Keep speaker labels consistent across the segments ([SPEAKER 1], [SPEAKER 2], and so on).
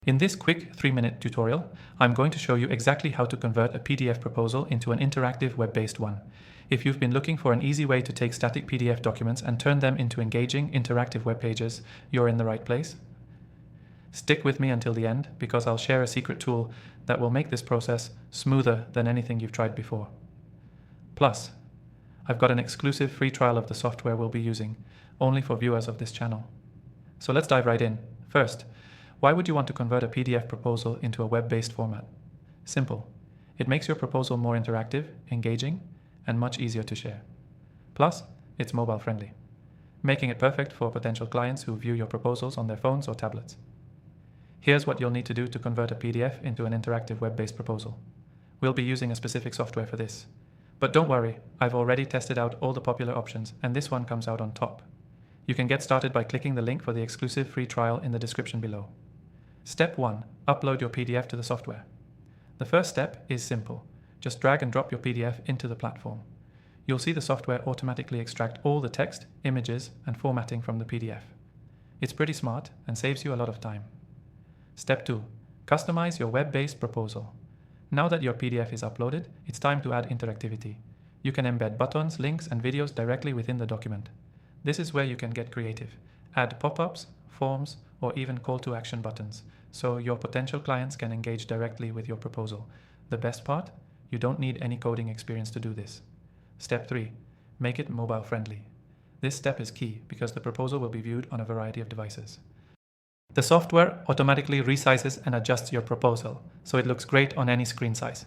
[SPEAKER 1] In this quick 3-minute tutorial, I'm going to show you exactly how to convert a PDF proposal into an interactive web-based one. If you've been looking for an easy way to take static PDF documents and turn them into engaging, interactive web pages, you're in the right place. Stick with me until the end, because I'll share a secret tool that will make this process smoother than anything you've tried before. Plus, I've got an exclusive free trial of the software we'll be using, only for viewers of this channel. So let's dive right in. First, why would you want to convert a PDF proposal into a web-based format? Simple. It makes your proposal more interactive, engaging, and much easier to share. Plus, it's mobile friendly, making it perfect for potential clients who view your proposals on their phones or tablets. Here's what you'll need to do to convert a PDF into an interactive web-based proposal. We'll be using a specific software for this. But don't worry, I've already tested out all the popular options, and this one comes out on top. You can get started by clicking the link for the exclusive free trial in the description below. Step 1. Upload your PDF to the software. The first step is simple. Just drag and drop your PDF into the platform. You'll see the software automatically extract all the text, images, and formatting from the PDF. It's pretty smart and saves you a lot of time. Step 2. Customize your web-based proposal. Now that your PDF is uploaded, it's time to add interactivity. You can embed buttons, links, and videos directly within the document. This is where you can get creative. Add pop-ups, forms, or even call-to-action buttons, so your potential clients can engage directly with your proposal. The best part? You don't need any coding experience to do this. Step 3. Make it mobile-friendly. This step is key because the proposal will be viewed on a variety of devices. The software automatically resizes and adjusts your proposal, so it looks great on any screen size.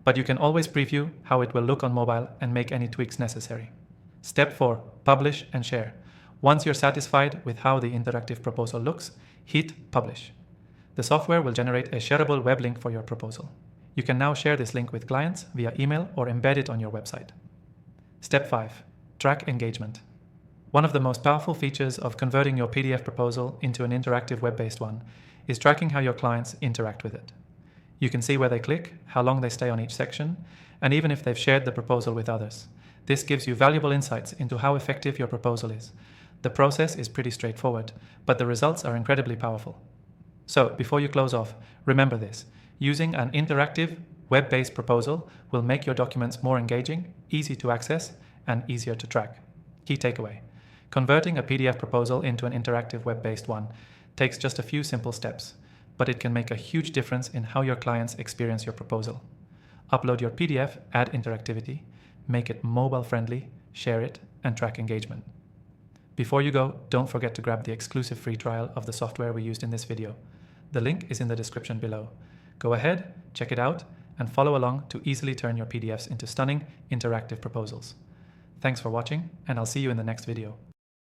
[SPEAKER 1] But you can always preview how it will look on mobile and make any tweaks necessary. Step 4. Publish and share. Once you're satisfied with how the interactive proposal looks, hit Publish. The software will generate a shareable web link for your proposal. You can now share this link with clients via email or embed it on your website. Step 5. Track engagement. One of the most powerful features of converting your PDF proposal into an interactive web-based one is tracking how your clients interact with it. You can see where they click, how long they stay on each section, and even if they've shared the proposal with others. This gives you valuable insights into how effective your proposal is. The process is pretty straightforward, but the results are incredibly powerful. So, before you close off, remember this. Using an interactive, web-based proposal will make your documents more engaging, easy to access, and easier to track. Key takeaway. Converting a PDF proposal into an interactive web-based one takes just a few simple steps, but it can make a huge difference in how your clients experience your proposal. Upload your PDF, add interactivity, make it mobile-friendly, share it, and track engagement. Before you go, don't forget to grab the exclusive free trial of the software we used in this video. The link is in the description below. Go ahead, check it out, and follow along to easily turn your PDFs into stunning, interactive proposals. Thanks for watching, and I'll see you in the next video.